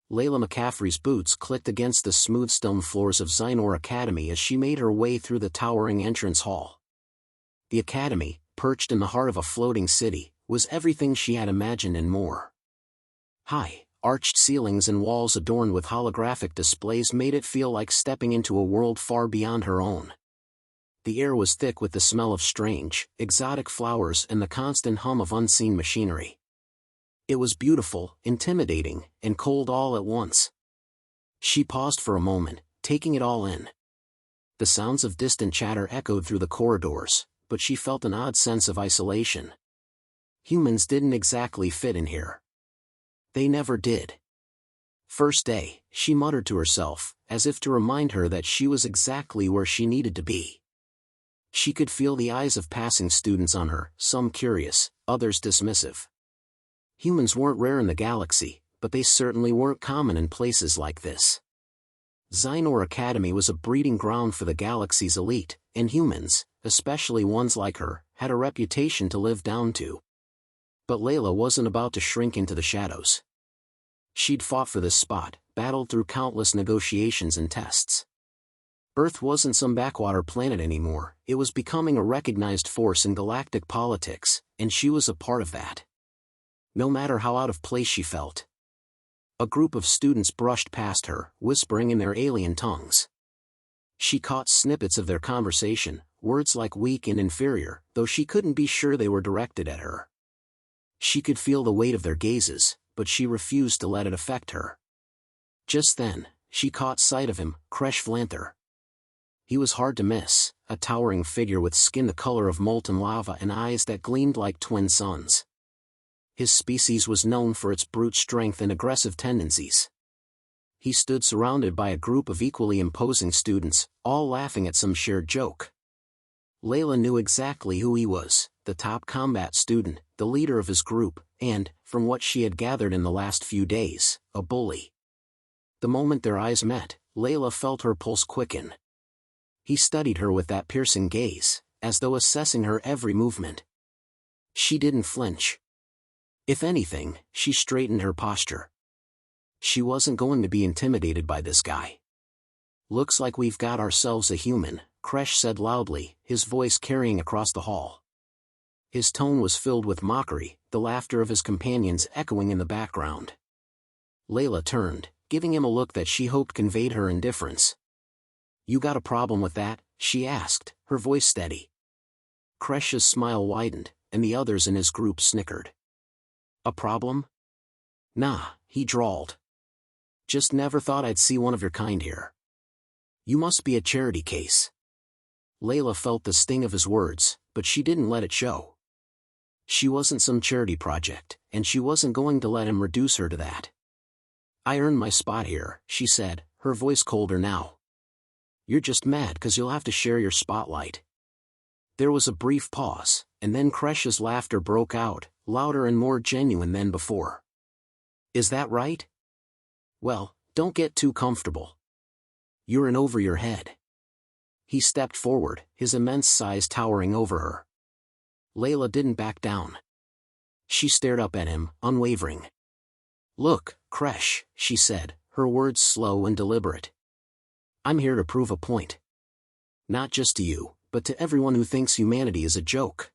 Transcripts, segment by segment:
Layla McCaffrey's boots clicked against the smooth stone floors of Xinor Academy as she made her way through the towering entrance hall. The academy, perched in the heart of a floating city, was everything she had imagined and more. High, arched ceilings and walls adorned with holographic displays made it feel like stepping into a world far beyond her own. The air was thick with the smell of strange, exotic flowers and the constant hum of unseen machinery. It was beautiful, intimidating, and cold all at once. She paused for a moment, taking it all in. The sounds of distant chatter echoed through the corridors, but she felt an odd sense of isolation. Humans didn't exactly fit in here. They never did. First day, she muttered to herself, as if to remind her that she was exactly where she needed to be. She could feel the eyes of passing students on her, some curious, others dismissive. Humans weren't rare in the galaxy, but they certainly weren't common in places like this. Xinor Academy was a breeding ground for the galaxy's elite, and humans, especially ones like her, had a reputation to live down to. But Layla wasn't about to shrink into the shadows. She'd fought for this spot, battled through countless negotiations and tests. Earth wasn't some backwater planet anymore, it was becoming a recognized force in galactic politics, and she was a part of that. No matter how out of place she felt. A group of students brushed past her, whispering in their alien tongues. She caught snippets of their conversation, words like weak and inferior, though she couldn't be sure they were directed at her. She could feel the weight of their gazes, but she refused to let it affect her. Just then, she caught sight of him, Kresh Vlanther. He was hard to miss, a towering figure with skin the color of molten lava and eyes that gleamed like twin suns. His species was known for its brute strength and aggressive tendencies. He stood surrounded by a group of equally imposing students, all laughing at some shared joke. Layla knew exactly who he was, the top combat student, the leader of his group, and, from what she had gathered in the last few days, a bully. The moment their eyes met, Layla felt her pulse quicken. He studied her with that piercing gaze, as though assessing her every movement. She didn't flinch. If anything, she straightened her posture. She wasn't going to be intimidated by this guy. "Looks like we've got ourselves a human," Kresh said loudly, his voice carrying across the hall. His tone was filled with mockery, the laughter of his companions echoing in the background. Layla turned, giving him a look that she hoped conveyed her indifference. "You got a problem with that?" she asked, her voice steady. Kresh's smile widened, and the others in his group snickered. "A problem?" "Nah," he drawled. "Just never thought I'd see one of your kind here. You must be a charity case." Layla felt the sting of his words, but she didn't let it show. She wasn't some charity project, and she wasn't going to let him reduce her to that. "I earned my spot here," she said, her voice colder now. "You're just mad 'cause you'll have to share your spotlight." There was a brief pause, and then Kresh's laughter broke out, louder and more genuine than before. "Is that right? Well, don't get too comfortable. You're in over your head." He stepped forward, his immense size towering over her. Layla didn't back down. She stared up at him, unwavering. "Look, Kresh," she said, her words slow and deliberate. "I'm here to prove a point. Not just to you, but to everyone who thinks humanity is a joke.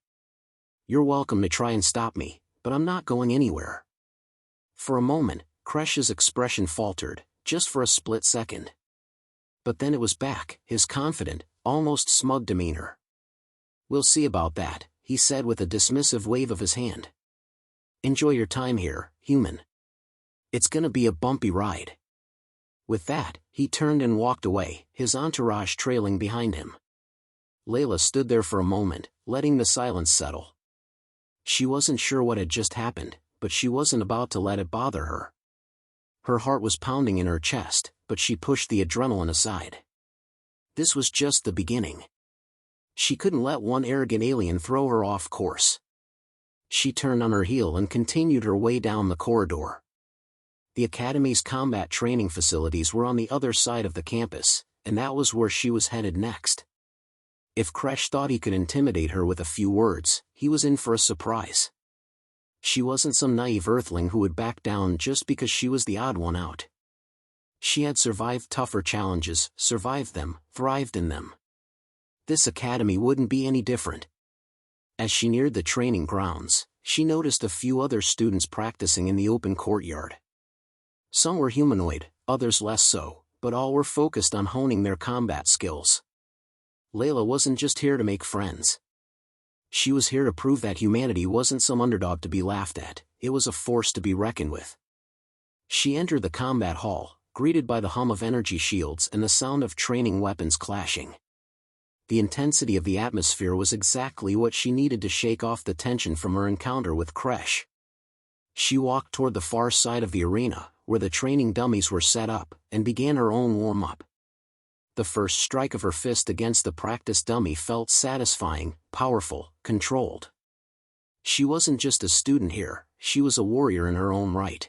You're welcome to try and stop me, but I'm not going anywhere." For a moment, Kresh's expression faltered, just for a split second. But then it was back, his confident, almost smug demeanor. "We'll see about that," he said with a dismissive wave of his hand. "Enjoy your time here, human. It's gonna be a bumpy ride." With that, he turned and walked away, his entourage trailing behind him. Layla stood there for a moment, letting the silence settle. She wasn't sure what had just happened, but she wasn't about to let it bother her. Her heart was pounding in her chest, but she pushed the adrenaline aside. This was just the beginning. She couldn't let one arrogant alien throw her off course. She turned on her heel and continued her way down the corridor. The Academy's combat training facilities were on the other side of the campus, and that was where she was headed next. If Kresh thought he could intimidate her with a few words, he was in for a surprise. She wasn't some naive earthling who would back down just because she was the odd one out. She had survived tougher challenges, survived them, thrived in them. This academy wouldn't be any different. As she neared the training grounds, she noticed a few other students practicing in the open courtyard. Some were humanoid, others less so, but all were focused on honing their combat skills. Layla wasn't just here to make friends. She was here to prove that humanity wasn't some underdog to be laughed at, it was a force to be reckoned with. She entered the combat hall, greeted by the hum of energy shields and the sound of training weapons clashing. The intensity of the atmosphere was exactly what she needed to shake off the tension from her encounter with Kresh. She walked toward the far side of the arena, where the training dummies were set up, and began her own warm-up. The first strike of her fist against the practice dummy felt satisfying, powerful, controlled. She wasn't just a student here, she was a warrior in her own right.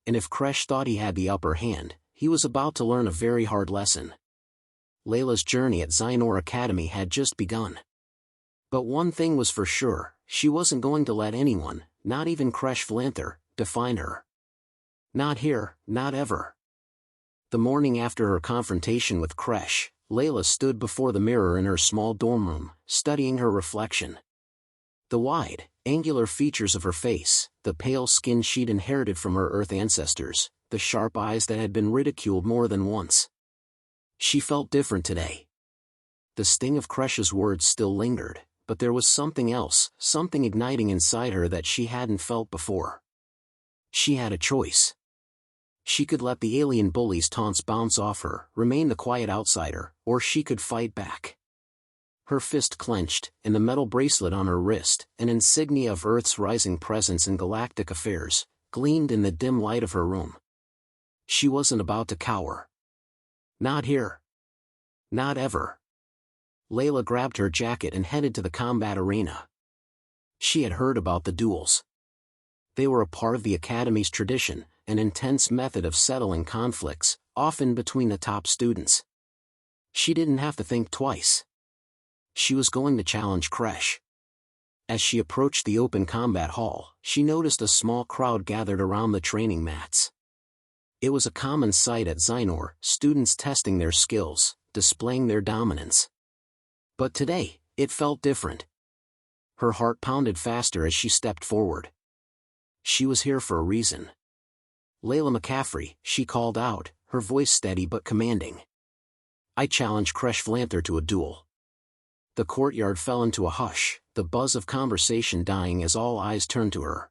And if Kresh thought he had the upper hand, he was about to learn a very hard lesson. Layla's journey at SCi-Fi Academy had just begun. But one thing was for sure, she wasn't going to let anyone, not even Kresh Vlanther, define her. Not here, not ever. The morning after her confrontation with Kresh, Layla stood before the mirror in her small dorm room, studying her reflection. The wide, angular features of her face, the pale skin she'd inherited from her Earth ancestors, the sharp eyes that had been ridiculed more than once. She felt different today. The sting of Kresh's words still lingered, but there was something else, something igniting inside her that she hadn't felt before. She had a choice. She could let the alien bully's taunts bounce off her, remain the quiet outsider, or she could fight back. Her fist clenched, and the metal bracelet on her wrist, an insignia of Earth's rising presence in galactic affairs, gleamed in the dim light of her room. She wasn't about to cower. Not here. Not ever. Layla grabbed her jacket and headed to the combat arena. She had heard about the duels. They were a part of the Academy's tradition, an intense method of settling conflicts, often between the top students. She didn't have to think twice. She was going to challenge Kresh. As she approached the open combat hall, she noticed a small crowd gathered around the training mats. It was a common sight at SCi-Fi, students testing their skills, displaying their dominance. But today, it felt different. Her heart pounded faster as she stepped forward. She was here for a reason. Layla McCaffrey, she called out, her voice steady but commanding. I challenge Kresh Vlanther to a duel. The courtyard fell into a hush, the buzz of conversation dying as all eyes turned to her.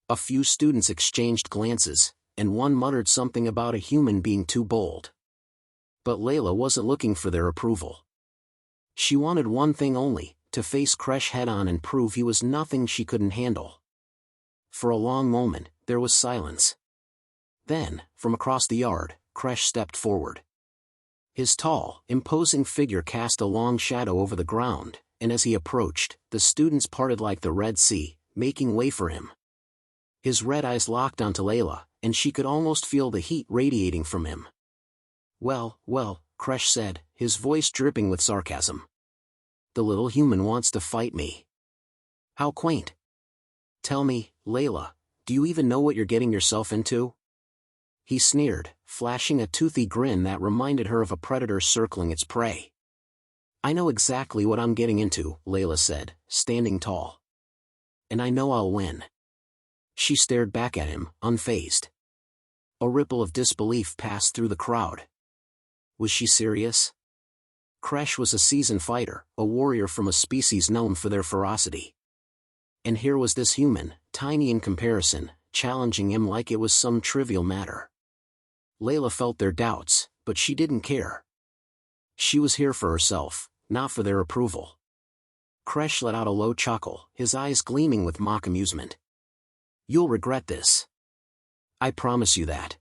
A few students exchanged glances, and one muttered something about a human being too bold. But Layla wasn't looking for their approval. She wanted one thing only, to face Kresh head-on and prove he was nothing she couldn't handle. For a long moment, there was silence. Then, from across the yard, Kresh stepped forward. His tall, imposing figure cast a long shadow over the ground, and as he approached, the students parted like the Red Sea, making way for him. His red eyes locked onto Layla, and she could almost feel the heat radiating from him. Well, Kresh said, his voice dripping with sarcasm. The little human wants to fight me. How quaint. Tell me, Layla, do you even know what you're getting yourself into? He sneered, flashing a toothy grin that reminded her of a predator circling its prey. I know exactly what I'm getting into, Layla said, standing tall. And I know I'll win. She stared back at him, unfazed. A ripple of disbelief passed through the crowd. Was she serious? Kresh was a seasoned fighter, a warrior from a species known for their ferocity. And here was this human, tiny in comparison, challenging him like it was some trivial matter. Layla felt their doubts, but she didn't care. She was here for herself, not for their approval. Kresh let out a low chuckle, his eyes gleaming with mock amusement. You'll regret this. I promise you that.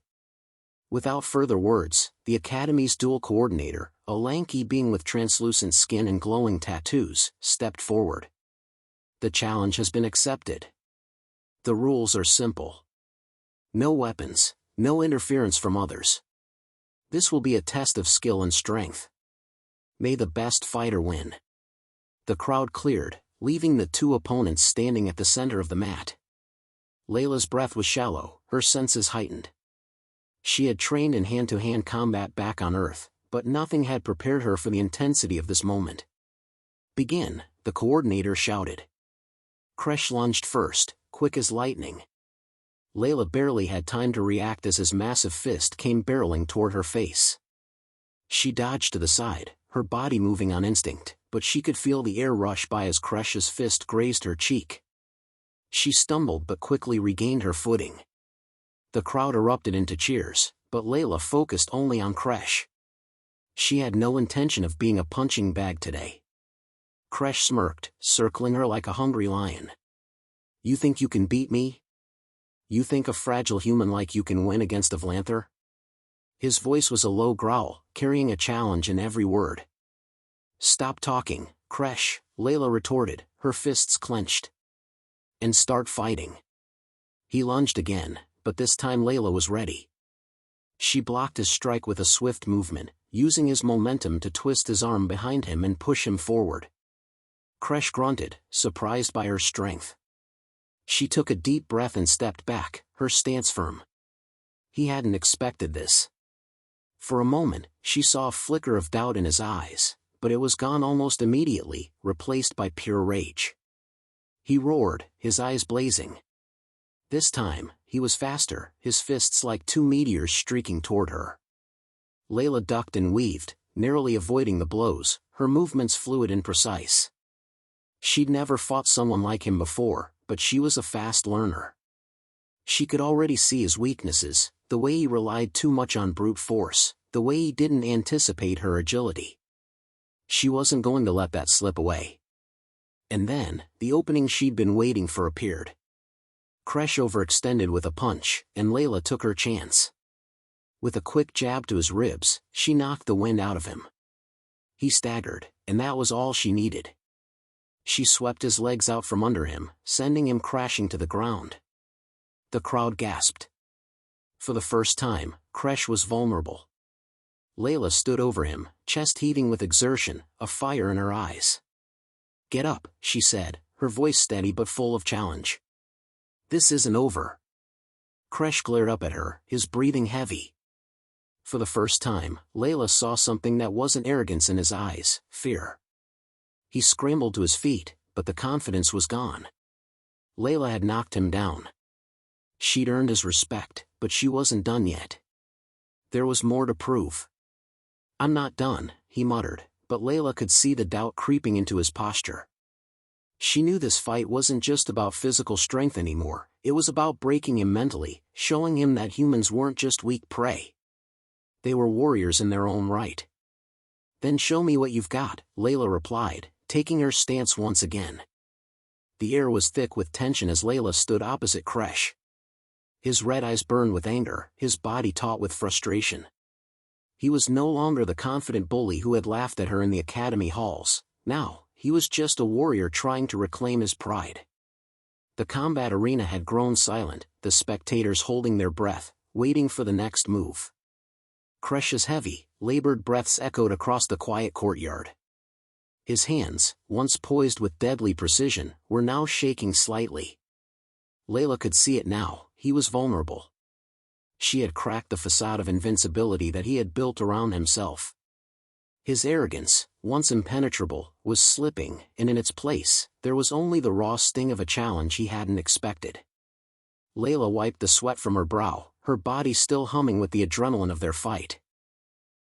Without further words, the Academy's dual coordinator, a lanky being with translucent skin and glowing tattoos, stepped forward. The challenge has been accepted. The rules are simple. No weapons, no interference from others. This will be a test of skill and strength. May the best fighter win. The crowd cleared, leaving the two opponents standing at the center of the mat. Layla's breath was shallow, her senses heightened. She had trained in hand-to-hand combat back on Earth, but nothing had prepared her for the intensity of this moment. "Begin," the coordinator shouted. Kresh lunged first, quick as lightning. Layla barely had time to react as his massive fist came barreling toward her face. She dodged to the side, her body moving on instinct, but she could feel the air rush by as Kresh's fist grazed her cheek. She stumbled but quickly regained her footing. The crowd erupted into cheers, but Layla focused only on Kresh. She had no intention of being a punching bag today. Kresh smirked, circling her like a hungry lion. "You think you can beat me? You think a fragile human like you can win against a Vlanther?" His voice was a low growl, carrying a challenge in every word. "Stop talking, Kresh," Layla retorted, her fists clenched. "And start fighting." He lunged again, but this time Layla was ready. She blocked his strike with a swift movement, using his momentum to twist his arm behind him and push him forward. Kresh grunted, surprised by her strength. She took a deep breath and stepped back, her stance firm. He hadn't expected this. For a moment, she saw a flicker of doubt in his eyes, but it was gone almost immediately, replaced by pure rage. He roared, his eyes blazing. This time, he was faster, his fists like two meteors streaking toward her. Layla ducked and weaved, narrowly avoiding the blows, her movements fluid and precise. She'd never fought someone like him before, but she was a fast learner. She could already see his weaknesses, the way he relied too much on brute force, the way he didn't anticipate her agility. She wasn't going to let that slip away. And then, the opening she'd been waiting for appeared. Kresh overextended with a punch, and Layla took her chance. With a quick jab to his ribs, she knocked the wind out of him. He staggered, and that was all she needed. She swept his legs out from under him, sending him crashing to the ground. The crowd gasped. For the first time, Kresh was vulnerable. Layla stood over him, chest heaving with exertion, a fire in her eyes. "Get up," she said, her voice steady but full of challenge. "This isn't over." Kresh glared up at her, his breathing heavy. For the first time, Layla saw something that wasn't arrogance in his eyes, fear. He scrambled to his feet, but the confidence was gone. Layla had knocked him down. She'd earned his respect, but she wasn't done yet. There was more to prove. "I'm not done," he muttered, but Layla could see the doubt creeping into his posture. She knew this fight wasn't just about physical strength anymore, it was about breaking him mentally, showing him that humans weren't just weak prey. They were warriors in their own right. "Then show me what you've got," Layla replied, taking her stance once again. The air was thick with tension as Layla stood opposite Kresh. His red eyes burned with anger, his body taut with frustration. He was no longer the confident bully who had laughed at her in the academy halls. Now, he was just a warrior trying to reclaim his pride. The combat arena had grown silent, the spectators holding their breath, waiting for the next move. Kresh's heavy, labored breaths echoed across the quiet courtyard. His hands, once poised with deadly precision, were now shaking slightly. Layla could see it now, he was vulnerable. She had cracked the facade of invincibility that he had built around himself. His arrogance, once impenetrable, was slipping, and in its place, there was only the raw sting of a challenge he hadn't expected. Layla wiped the sweat from her brow, her body still humming with the adrenaline of their fight.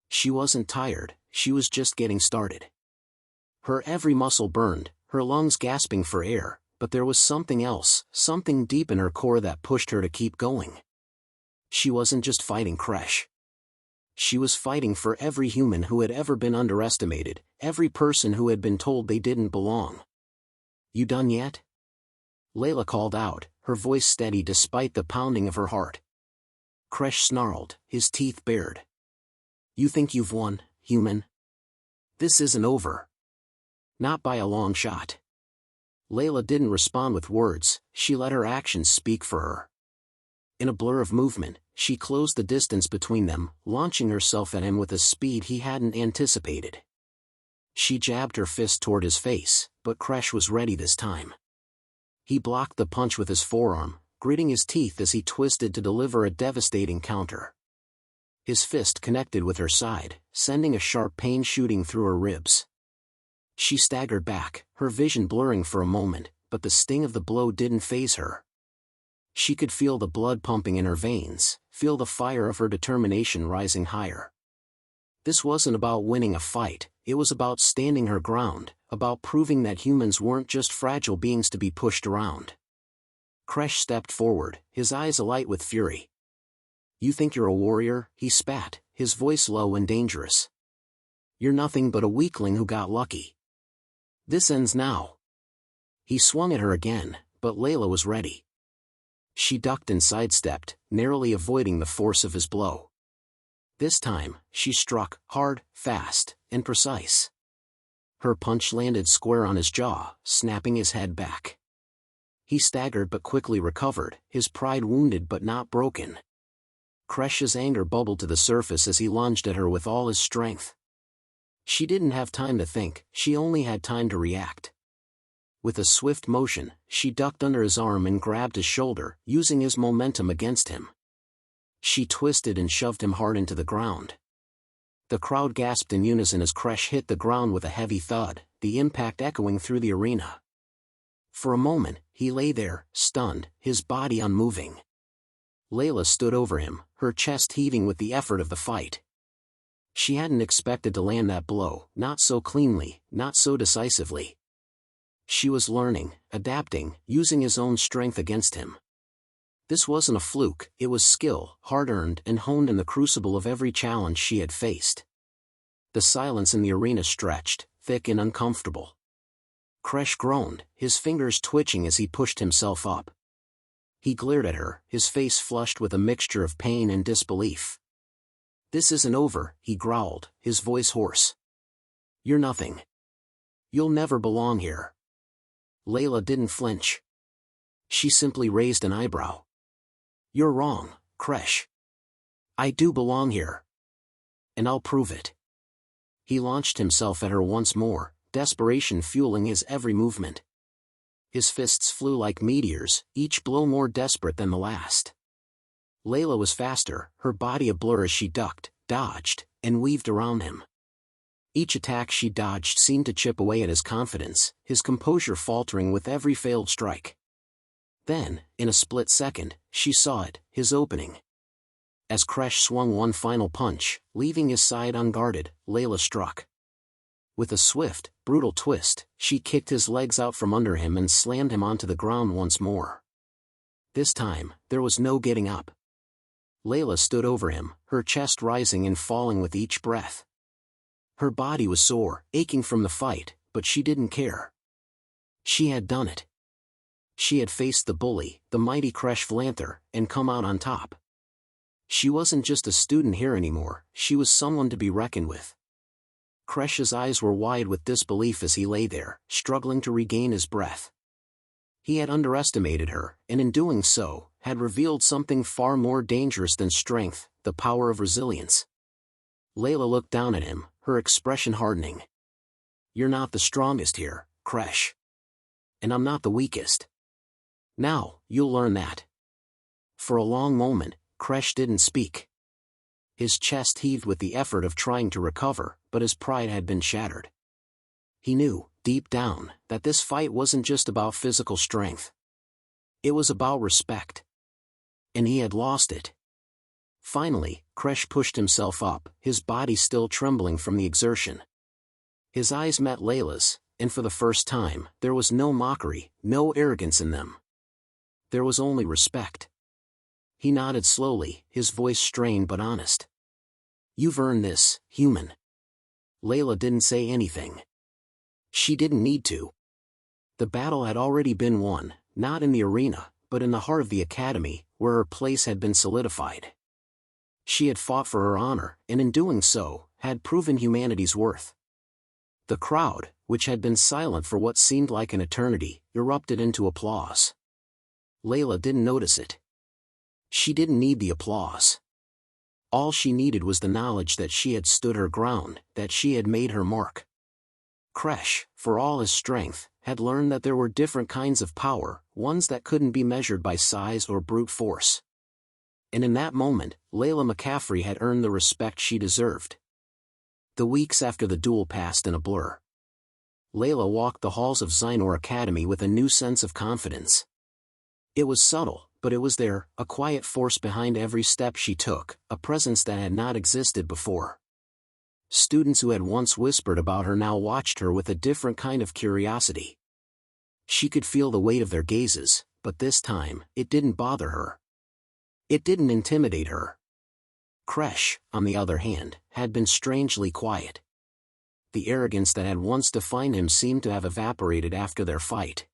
She wasn't tired, she was just getting started. Her every muscle burned, her lungs gasping for air, but there was something else, something deep in her core that pushed her to keep going. She wasn't just fighting Kresh. She was fighting for every human who had ever been underestimated, every person who had been told they didn't belong. "You done yet?" Layla called out, her voice steady despite the pounding of her heart. Kresh snarled, his teeth bared. "You think you've won, human? This isn't over." "Not by a long shot." Layla didn't respond with words, she let her actions speak for her. In a blur of movement, she closed the distance between them, launching herself at him with a speed he hadn't anticipated. She jabbed her fist toward his face, but Kresh was ready this time. He blocked the punch with his forearm, gritting his teeth as he twisted to deliver a devastating counter. His fist connected with her side, sending a sharp pain shooting through her ribs. She staggered back, her vision blurring for a moment, but the sting of the blow didn't faze her. She could feel the blood pumping in her veins, feel the fire of her determination rising higher. This wasn't about winning a fight, it was about standing her ground, about proving that humans weren't just fragile beings to be pushed around. Kresh stepped forward, his eyes alight with fury. "You think you're a warrior?" he spat, his voice low and dangerous. "You're nothing but a weakling who got lucky. This ends now." He swung at her again, but Layla was ready. She ducked and sidestepped, narrowly avoiding the force of his blow. This time, she struck, hard, fast, and precise. Her punch landed square on his jaw, snapping his head back. He staggered but quickly recovered, his pride wounded but not broken. Kresh's anger bubbled to the surface as he lunged at her with all his strength. She didn't have time to think, she only had time to react. With a swift motion, she ducked under his arm and grabbed his shoulder, using his momentum against him. She twisted and shoved him hard into the ground. The crowd gasped in unison as Kresh hit the ground with a heavy thud, the impact echoing through the arena. For a moment, he lay there, stunned, his body unmoving. Layla stood over him, her chest heaving with the effort of the fight. She hadn't expected to land that blow, not so cleanly, not so decisively. She was learning, adapting, using his own strength against him. This wasn't a fluke, it was skill, hard-earned and honed in the crucible of every challenge she had faced. The silence in the arena stretched, thick and uncomfortable. Kresh groaned, his fingers twitching as he pushed himself up. He glared at her, his face flushed with a mixture of pain and disbelief. "This isn't over," he growled, his voice hoarse. "You're nothing. You'll never belong here." Layla didn't flinch. She simply raised an eyebrow. "You're wrong, Kresh. I do belong here. And I'll prove it." He launched himself at her once more, desperation fueling his every movement. His fists flew like meteors, each blow more desperate than the last. Layla was faster, her body a blur as she ducked, dodged, and weaved around him. Each attack she dodged seemed to chip away at his confidence, his composure faltering with every failed strike. Then, in a split second, she saw it, his opening. As Kresh swung one final punch, leaving his side unguarded, Layla struck. With a swift, brutal twist, she kicked his legs out from under him and slammed him onto the ground once more. This time, there was no getting up. Layla stood over him, her chest rising and falling with each breath. Her body was sore, aching from the fight, but she didn't care. She had done it. She had faced the bully, the mighty Kresh Vlanther, and come out on top. She wasn't just a student here anymore, she was someone to be reckoned with. Kresh's eyes were wide with disbelief as he lay there, struggling to regain his breath. He had underestimated her, and in doing so, had revealed something far more dangerous than strength, the power of resilience. Layla looked down at him, her expression hardening. "You're not the strongest here, Kresh. And I'm not the weakest. Now, you'll learn that." For a long moment, Kresh didn't speak. His chest heaved with the effort of trying to recover, but his pride had been shattered. He knew, deep down, that this fight wasn't just about physical strength. It was about respect. And he had lost it. Finally, Kresh pushed himself up, his body still trembling from the exertion. His eyes met Layla's, and for the first time, there was no mockery, no arrogance in them. There was only respect. He nodded slowly, his voice strained but honest. "You've earned this, human." Layla didn't say anything. She didn't need to. The battle had already been won, not in the arena, but in the heart of the academy, where her place had been solidified. She had fought for her honor, and in doing so, had proven humanity's worth. The crowd, which had been silent for what seemed like an eternity, erupted into applause. Layla didn't notice it. She didn't need the applause. All she needed was the knowledge that she had stood her ground, that she had made her mark. Kresh, for all his strength, had learned that there were different kinds of power, ones that couldn't be measured by size or brute force. And in that moment, Layla McCaffrey had earned the respect she deserved. The weeks after the duel passed in a blur. Layla walked the halls of Xinor Academy with a new sense of confidence. It was subtle, but it was there, a quiet force behind every step she took, a presence that had not existed before. Students who had once whispered about her now watched her with a different kind of curiosity. She could feel the weight of their gazes, but this time, it didn't bother her. It didn't intimidate her. Kresh, on the other hand, had been strangely quiet. The arrogance that had once defined him seemed to have evaporated after their fight.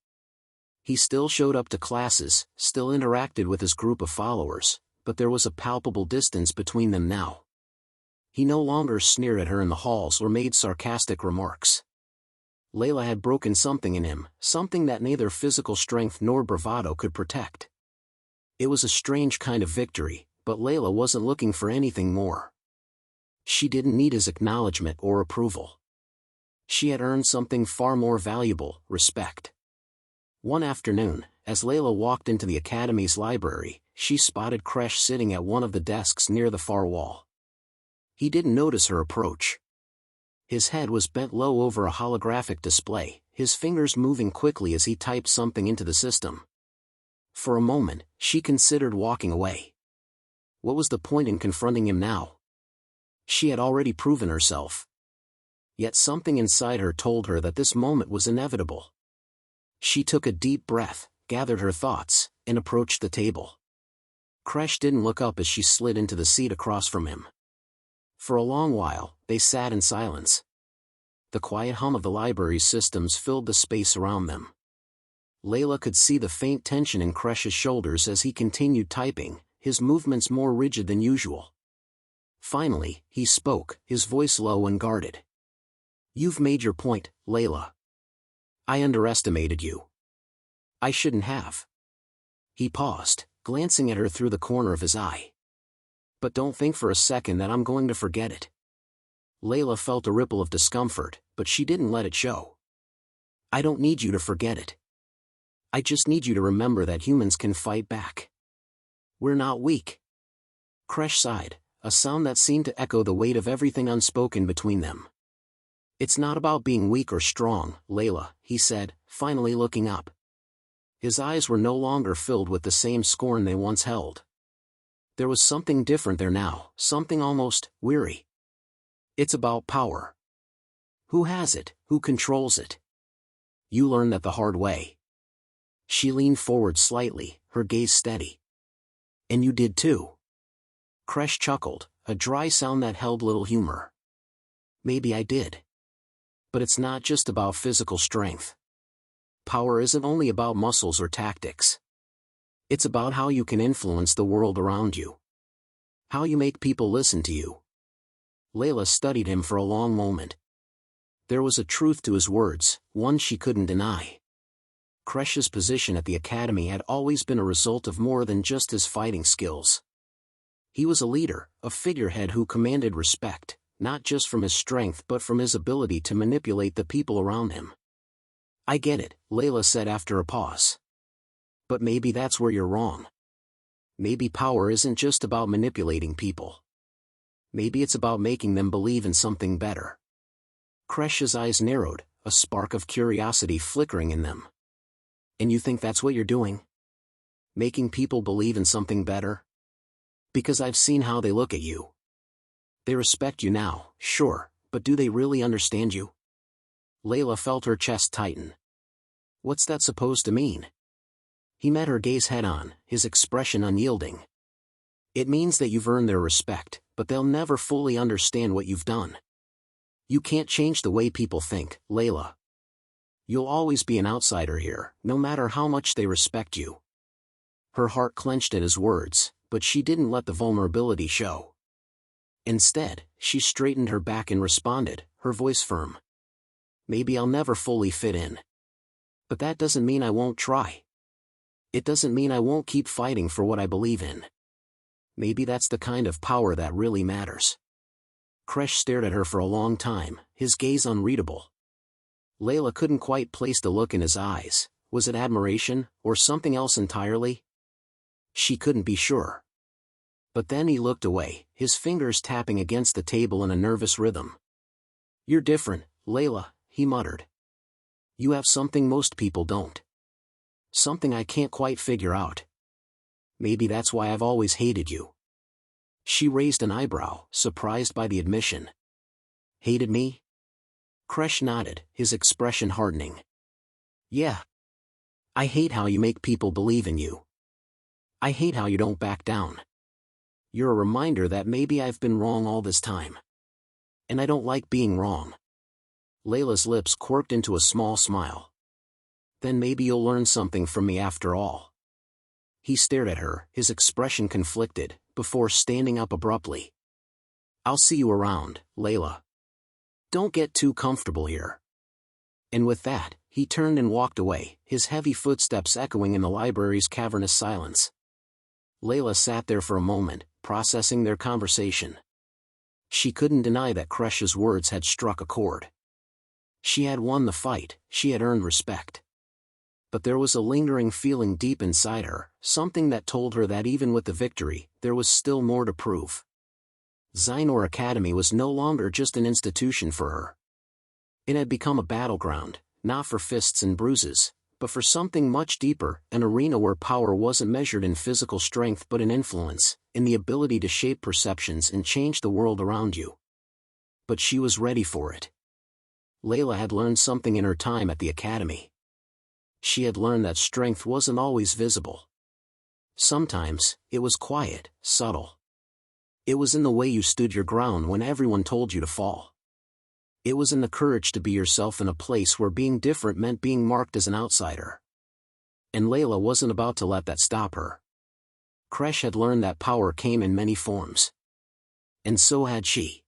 He still showed up to classes, still interacted with his group of followers, but there was a palpable distance between them now. He no longer sneered at her in the halls or made sarcastic remarks. Layla had broken something in him, something that neither physical strength nor bravado could protect. It was a strange kind of victory, but Layla wasn't looking for anything more. She didn't need his acknowledgement or approval. She had earned something far more valuable, respect. One afternoon, as Layla walked into the academy's library, she spotted Kresh sitting at one of the desks near the far wall. He didn't notice her approach. His head was bent low over a holographic display, his fingers moving quickly as he typed something into the system. For a moment, she considered walking away. What was the point in confronting him now? She had already proven herself. Yet something inside her told her that this moment was inevitable. She took a deep breath, gathered her thoughts, and approached the table. Kresh didn't look up as she slid into the seat across from him. For a long while, they sat in silence. The quiet hum of the library's systems filled the space around them. Layla could see the faint tension in Kresh's shoulders as he continued typing, his movements more rigid than usual. Finally, he spoke, his voice low and guarded. "You've made your point, Layla. I underestimated you. I shouldn't have." He paused, glancing at her through the corner of his eye. "But don't think for a second that I'm going to forget it." Layla felt a ripple of discomfort, but she didn't let it show. "I don't need you to forget it. I just need you to remember that humans can fight back. We're not weak." Kresh sighed, a sound that seemed to echo the weight of everything unspoken between them. "It's not about being weak or strong, Layla," he said, finally looking up. His eyes were no longer filled with the same scorn they once held. There was something different there now, something almost weary. "It's about power. Who has it, who controls it? You learned that the hard way." She leaned forward slightly, her gaze steady. "And you did too." Kresh chuckled, a dry sound that held little humor. "Maybe I did. But it's not just about physical strength. Power isn't only about muscles or tactics. It's about how you can influence the world around you. How you make people listen to you." Layla studied him for a long moment. There was a truth to his words, one she couldn't deny. Kresh's position at the academy had always been a result of more than just his fighting skills. He was a leader, a figurehead who commanded respect, not just from his strength but from his ability to manipulate the people around him. "I get it," Layla said after a pause. "But maybe that's where you're wrong. Maybe power isn't just about manipulating people. Maybe it's about making them believe in something better." Kresh's eyes narrowed, a spark of curiosity flickering in them. "And you think that's what you're doing? Making people believe in something better? Because I've seen how they look at you. They respect you now, sure, but do they really understand you?" Layla felt her chest tighten. "What's that supposed to mean?" He met her gaze head-on, his expression unyielding. "It means that you've earned their respect, but they'll never fully understand what you've done. You can't change the way people think, Layla. You'll always be an outsider here, no matter how much they respect you." Her heart clenched at his words, but she didn't let the vulnerability show. Instead, she straightened her back and responded, her voice firm. "Maybe I'll never fully fit in. But that doesn't mean I won't try. It doesn't mean I won't keep fighting for what I believe in. Maybe that's the kind of power that really matters." Kresh stared at her for a long time, his gaze unreadable. Layla couldn't quite place the look in his eyes. Was it admiration, or something else entirely? She couldn't be sure. But then he looked away, his fingers tapping against the table in a nervous rhythm. "You're different, Layla," he muttered. "You have something most people don't. Something I can't quite figure out. Maybe that's why I've always hated you." She raised an eyebrow, surprised by the admission. "Hated me?" Kresh nodded, his expression hardening. "Yeah. I hate how you make people believe in you. I hate how you don't back down. You're a reminder that maybe I've been wrong all this time. And I don't like being wrong." Layla's lips quirked into a small smile. "Then maybe you'll learn something from me after all." He stared at her, his expression conflicted, before standing up abruptly. "I'll see you around, Layla. Don't get too comfortable here." And with that, he turned and walked away, his heavy footsteps echoing in the library's cavernous silence. Layla sat there for a moment, processing their conversation. She couldn't deny that Kresh's words had struck a chord. She had won the fight, she had earned respect. But there was a lingering feeling deep inside her, something that told her that even with the victory, there was still more to prove. Xinor Academy was no longer just an institution for her. It had become a battleground, not for fists and bruises, but for something much deeper, an arena where power wasn't measured in physical strength but in influence, in the ability to shape perceptions and change the world around you. But she was ready for it. Layla had learned something in her time at the academy. She had learned that strength wasn't always visible. Sometimes, it was quiet, subtle. It was in the way you stood your ground when everyone told you to fall. It was in the courage to be yourself in a place where being different meant being marked as an outsider. And Layla wasn't about to let that stop her. Kresh had learned that power came in many forms. And so had she.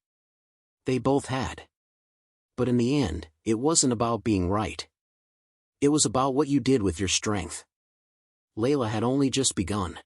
They both had. But in the end, it wasn't about being right. It was about what you did with your strength. Layla had only just begun.